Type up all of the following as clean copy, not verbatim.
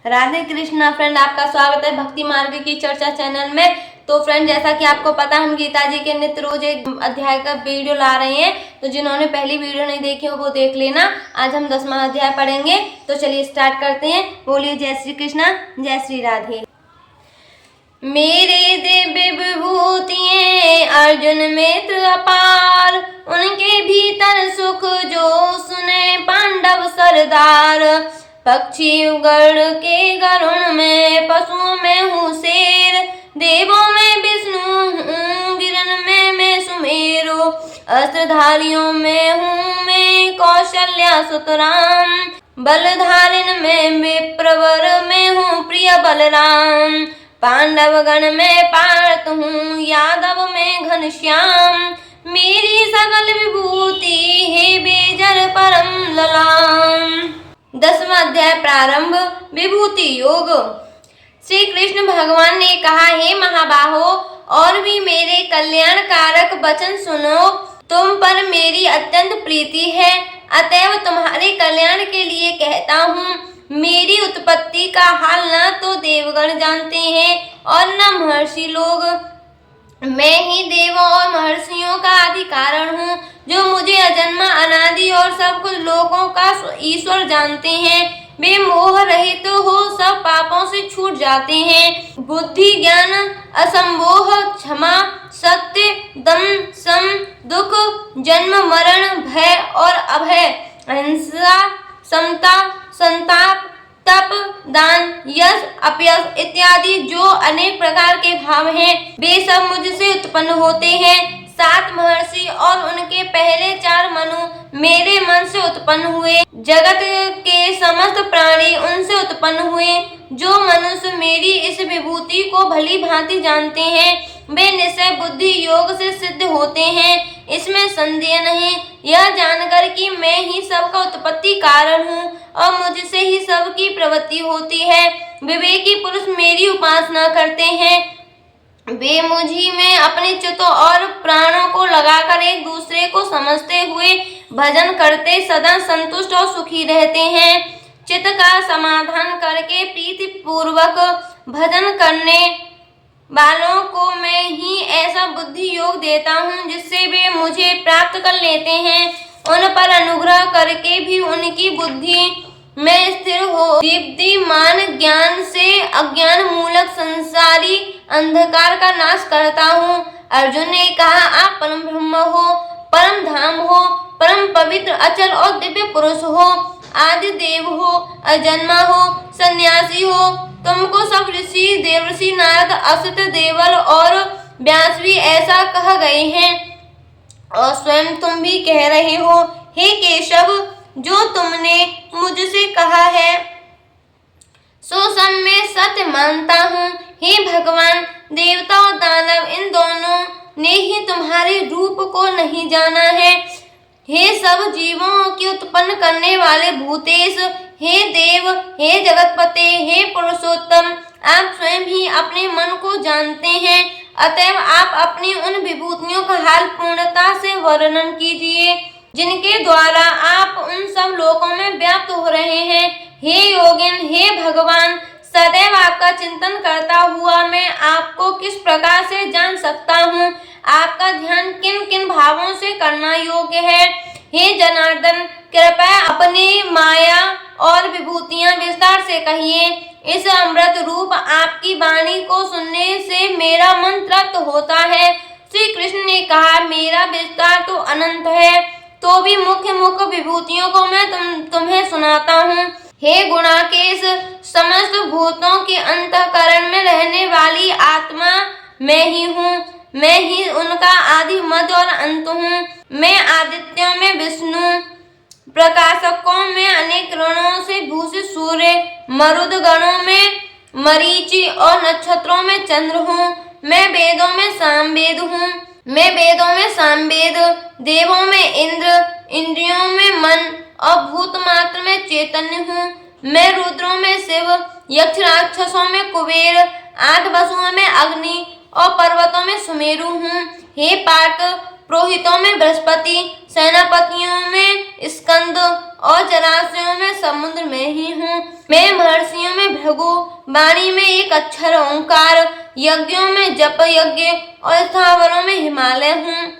Radhe Krishna friend, आपका स्वागत है भक्ति मार्ग की चर्चा चैनल में। तो फ्रेंड, जैसा कि आपको पता, हम गीता जी के नित्य रोज एक अध्याय का वीडियो ला रहे हैं। तो जिन्होंने पहली वीडियो नहीं देखी हो वो देख लेना। आज हम 10वां अध्याय पढ़ेंगे। तो चलिए स्टार्ट करते हैं। बोलिए जय श्री कृष्णा, जय श्री राधे। मेरे दिव्य विभूतियाँ अर्जुन मित्र अपार, उनके भीतर सुख जो सुने पांडव सरदार। पक्षी गण के गरुण में, पशुओं में हूँ शेर, देवों में विष्णु हूँ, गिरन में मैं सुमेरु, अस्त्रधारियों में हूँ मैं कौशल्या सुतराम, बलधारिन में विप्रवर में हूँ प्रिय बलराम, पांडव गण में पार्थ हूँ, यादव में घनश्याम, मेरी सकल विभूति हे बेजर परम ललाम। 10वां अध्याय प्रारंभ। विभूति योग। श्री कृष्ण भगवान ने कहा, हे महाबाहो, और भी मेरे कल्याण कारक वचन सुनो। तुम पर मेरी अत्यंत प्रीति है, अतएव तुम्हारे कल्याण के लिए कहता हूँ। मेरी उत्पत्ति का हाल न तो देवगण जानते हैं और न महर्षि लोग। मैं ही देवों और महर्षियों का आदि कारण हूँ, जो मुझे अजन्मा अनादि और सब कुछ लोगों का ईश्वर जानते हैं। वे मोह रहित हो सब पापों से छूट जाते हैं। बुद्धि ज्ञान असंमोह क्षमा सत्य दम सम दुख जन्म मरण भय और अभय अहिंसा समता संताप तप दान यश अपयश इत्यादि जो अनेक प्रकार के भाव हैं, वे सब मुझसे उत्पन्न होते हैं। 7 महर्षि और उनके पहले 4 मनु मेरे मन से उत्पन्न हुए। जगत के समस्त प्राणी उनसे उत्पन्न हुए। जो मनुष्य मेरी इस विभूति को भली भांति जानते हैं, वे निश्चय बुद्धि योग से सिद्ध होते हैं, इसमें संदेह नहीं। यह जानकर कि मैं ही सबका उत्पत्ति कारण हूँ और मुझसे ही सबकी प्रवृत्ति होती है, विवेकी पुरुष मेरी उपासना करते हैं। वे मुझी में अपने चित्त और प्राणों को लगाकर एक दूसरे को समझते हुए भजन करते सदा संतुष्ट और सुखी रहते हैं। चित्त का समाधान करके प्रीति पूर्वक भजन करने वालों को मैं ही ऐसा बुद्धि योग देता हूँ, जिससे वे मुझे प्राप्त कर लेते हैं। उन पर अनुग्रह करके भी उनकी बुद्धि में स्थिर हो दीप्तिमान ज्ञान से अज्ञान मूलक संसारी अंधकार का नाश करता हूँ। अर्जुन ने कहा, आप परम ब्रह्म हो, परम धाम हो, परम पवित्र अचल और दिव्य पुरुष हो, आदि देव हो, अजन्मा हो, सन्यासी हो। तुमको सब ऋषि देवर्षि नारद असत देवल और व्यास भी ऐसा कह गए हैं और स्वयं तुम भी कह रहे हो। हे केशव, जो तुमने मुझसे कहा है सो सब मैं सत्य मानता हूँ। हे भगवान, देवता और दानव इन दोनों ने ही तुम्हारे रूप को नहीं जाना है। हे सब जीवों की उत्पन्न करने वाले भूतेश, हे देव, हे जगतपते, हे पुरुषोत्तम, आप स्वयं ही अपने मन को जानते हैं, अतएव आप अपनी उन विभूतियों का हाल पूर्णता से वर्णन कीजिए, जिनके द्वारा आप उन सब लोकों में व्याप्त हो रहे हैं। हे योगिन, हे भगवान, सदैव आपका चिंतन करता हुआ मैं आपको किस प्रकार से जान सकता हूँ? आपका ध्यान किन किन भावों से करना योग्य है? हे जनार्दन, कृपया अपनी माया और विभूतियाँ विस्तार से कहिए। इस अमृत रूप आपकी वाणी को सुनने से मेरा मन तृप्त होता है। श्री कृष्ण ने कहा, मेरा विस्तार तो अनंत है, तो भी मुख्य मुख्य विभूतियों को मैं तुम्हें सुनाता हूँ। हे गुणाकेश, समस्त भूतों के अंतःकरण में रहने वाली आत्मा मैं ही हूँ। मैं ही उनका आदि मध्य और अंत हूँ। मैं आदित्यों में विष्णु, प्रकाशकों में अनेक किरणों से भूषित सूर्य, मरुद गणों में मरीचि और नक्षत्रों में चंद्र हूँ। मैं वेदों में सामवेद हूँ। मैं वेदों में सामवेद, देवों में इंद्र, इंद्रियों में मन और भूत मात्र में चैतन्य हूँ। मैं रुद्रों में शिव, यक्ष राक्षसों में कुबेर, 8 वसुओं में अग्नि और पर्वतों में सुमेरु हूँ। हे पार्थ, पुरोहितों में बृहस्पति, सेनापतियों में स्कंद और जलाशयों में समुद्र में ही हूँ। मैं महर्षियों में भृगु वाणी में एक अक्षर ओंकार, यज्ञों में जप यज्ञ और स्थावरों में हिमालय हूँ।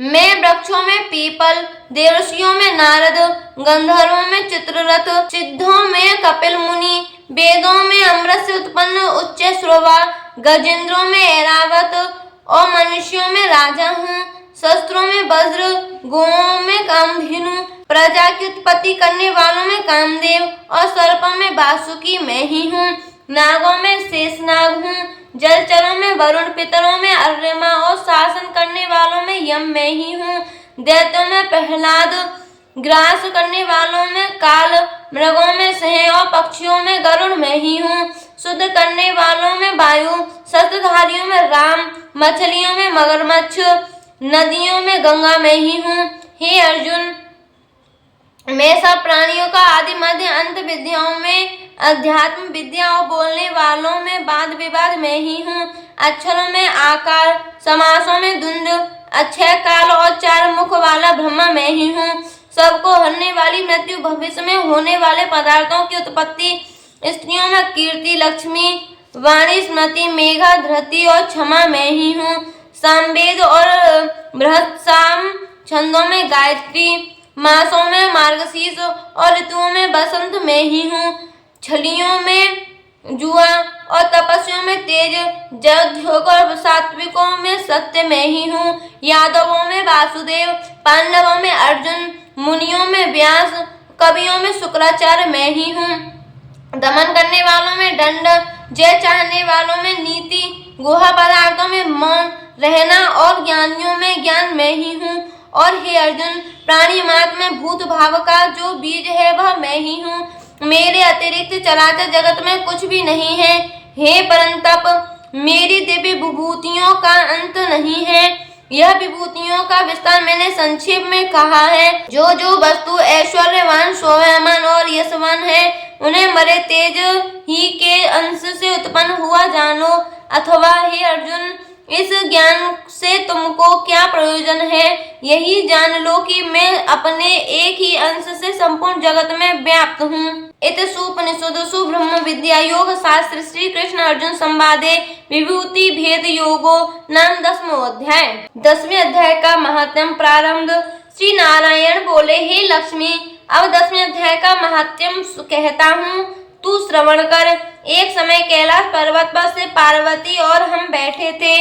मैं वृक्षों में पीपल, देवर्षियों में नारद, गंधर्वों में चित्ररथ, सिद्धों में कपिल मुनि, वेदों में अमृत से उत्पन्न उच्च श्रवा, गजेंद्रों में ऐरावत और मनुष्यों में राजा हूँ। शस्त्रों में वज्र, गोओं में कामधेनु, प्रजा की उत्पत्ति करने वालों में कामदेव और सर्पों में वासुकी मैं ही हूँ। नागों में शेषनाग हूँ, जलचरों में वरुण, पितरों में अर्यमा और शासन करने वालों में यम मैं ही हूँ। दैत्यों में प्रहलाद, ग्रास करने वालों में काल, मृगों में सिंह और पक्षियों में गरुड़ मैं ही हूँ। शुद्ध करने वालों में वायु, शस्त्रधारियों में राम, मछलियों में मगरमच्छ, नदियों में गंगा मैं ही हूँ। हे अर्जुन, मैं सब प्राणियों का आदि मध्य अंत विद्याओं में अध्यात्म विद्या और बोलने वालों में वाद विवाद मैं ही हूँ। अक्षरों में आकार, समासों में धुंध, अक्षय काल और चार मुख वाला ब्रह्मा मैं ही हूँ। सबको हरने वाली मृत्यु, भविष्य में होने वाले पदार्थों की उत्पत्ति, स्त्रियों में कीर्ति, लक्ष्मी, वाणी, स्मृति, मेघा, धृति और क्षमा मैं ही हूँ। सामवेद और बृहत्साम छंदों में गायत्री, मासों में मार्गशीर्ष और ऋतुओं में बसंत मैं ही हूँ। छलियों में जुआ और तपस्वियों में तेज, जयोद्योग और सात्विकों में सत्य मैं ही हूँ। यादवों में वासुदेव, पांडवों में अर्जुन, मुनियों में व्यास, कवियों में शुक्राचार्य मैं ही हूँ। दमन करने वालों में दंड, जय चाहने वालों में नीति, गुहा पदार्थों में मौन रहना और ज्ञानियों में ज्ञान मैं ही हूँ। और हे अर्जुन, प्राणी मात्र में भूत भाव का जो बीज है वह मैं ही हूँ। मेरे अतिरिक्त चराचर जगत में कुछ भी नहीं है। हे परंतप, मेरी दिव्य विभूतियों का अंत नहीं है। यह विभूतियों का विस्तार मैंने संक्षेप में कहा है। जो जो वस्तु ऐश्वर्यवान, शोभायमान और यशवान है, उन्हें मरे तेज ही के अंश से उत्पन्न हुआ जानो। अथवा हे अर्जुन, इस ज्ञान से तुमको क्या प्रयोजन है? यही जान लो कि मैं अपने एक ही अंश से संपूर्ण जगत में व्याप्त हूँ। इत सुपनिषद सुब्रह्म विद्या योग शास्त्र श्री कृष्ण अर्जुन संवादे विभूति भेद योगो नाम 10वां अध्याय। 10वें अध्याय का महात्म्य प्रारंभ। श्री नारायण बोले, हे लक्ष्मी, अब 10वें अध्याय का महात्म्य कहता हूँ, तू श्रवण कर। एक समय कैलाश पर्वत पर से पार्वती और हम बैठे थे।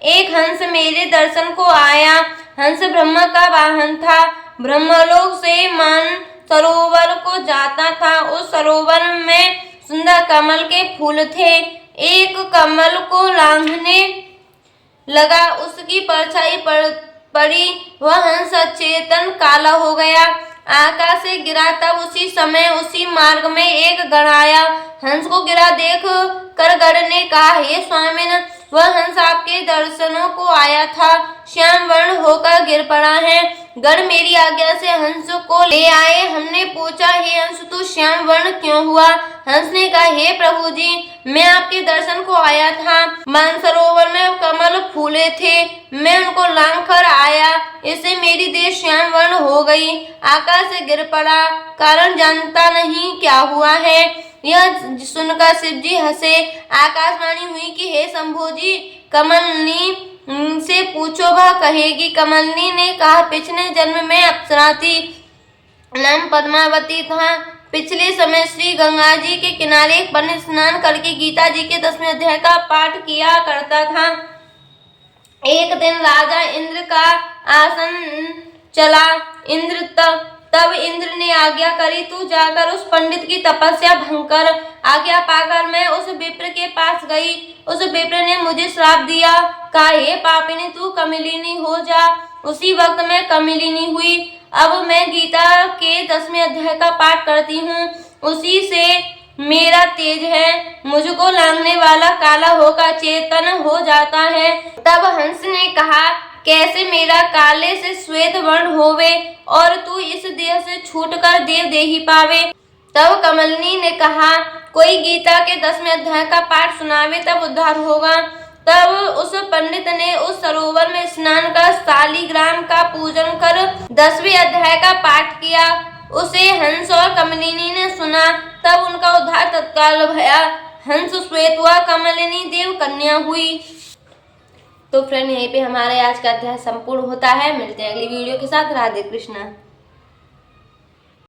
एक हंस मेरे दर्शन को आया। हंस ब्रह्मा का वाहन था। ब्रह्मलोक से मान सरोवर को जाता था। उस सरोवर में सुंदर कमल के फूल थे। एक कमल को लांघने लगा, उसकी परछाई पड़ी, वह हंस अचेतन काला हो गया। आकाश से गिरा, तब उसी समय उसी मार्ग में एक गण आया। हंस को गिरा देख कर गण ने कहा, हे स्वामिन, वह हंस आपके दर्शनों को आया था, श्याम वर्ण होकर गिर पड़ा है। गण मेरी आज्ञा से हंस को ले आए। हमने पूछा, हे हंस, तू श्याम वर्ण क्यों हुआ? हंस ने कहा, हे प्रभु जी, मैं आपके दर्शन को आया था। मानसरोवर में कमल फूले थे, मैं उनको लांघ कर आया, इससे मेरी देह श्याम वर्ण हो गई। आकाश से गिर पड़ा, कारण जानता नहीं क्या हुआ है। यह सुनकर शिव जी हंसे। आकाशवाणी हुई कि हे शंभु जी, कमलनी से पूछो, वह कहेगी। कमलनी ने कहा, पिछले जन्म में अप्सरा थी, नाम पद्मावती था। पिछले समय श्री गंगा जी के किनारे एक पंडित स्नान करके गीता जी के 10वें अध्याय का पाठ किया करता था। एक दिन राजा इंद्र का आसन चला। तब इंद्र ने आज्ञा करी, तू जाकर उस पंडित की तपस्या भंग कर। आज्ञा पाकर मैं उस विप्र के पास गई। उस विप्र ने मुझे श्राप दिया, कहा, हे पापिनी, तू कमलिनी हो जा। उसी वक्त मैं कमलिनी हुई। अब मैं गीता के 10वें अध्याय का पाठ करती हूँ, उसी से मेरा तेज है। मुझको लांघने वाला काला होकर चेतन हो जाता है। तब हंस ने कहा, कैसे मेरा काले से श्वेत वर्ण होवे और तू इस देह से छूटकर देव देही पावे। तब कमलनी ने कहा, कोई गीता के 10वें अध्याय का पाठ सुनावे, तब उद्धार होगा। तब उस पंडित ने उस सरोवर में स्नान कर शालिग्राम का पूजन कर 10वें अध्याय का पाठ किया। उसे हंस और कमलिनी ने सुना। तब उनका उद्धार तत्काल भया। हंस श्वेत हुआ, कमलिनी देव कन्या हुई। तो फ्रेंड, यहीं पे हमारे आज का अध्याय संपूर्ण होता है। मिलते हैं अगली वीडियो के साथ। राधे कृष्णा।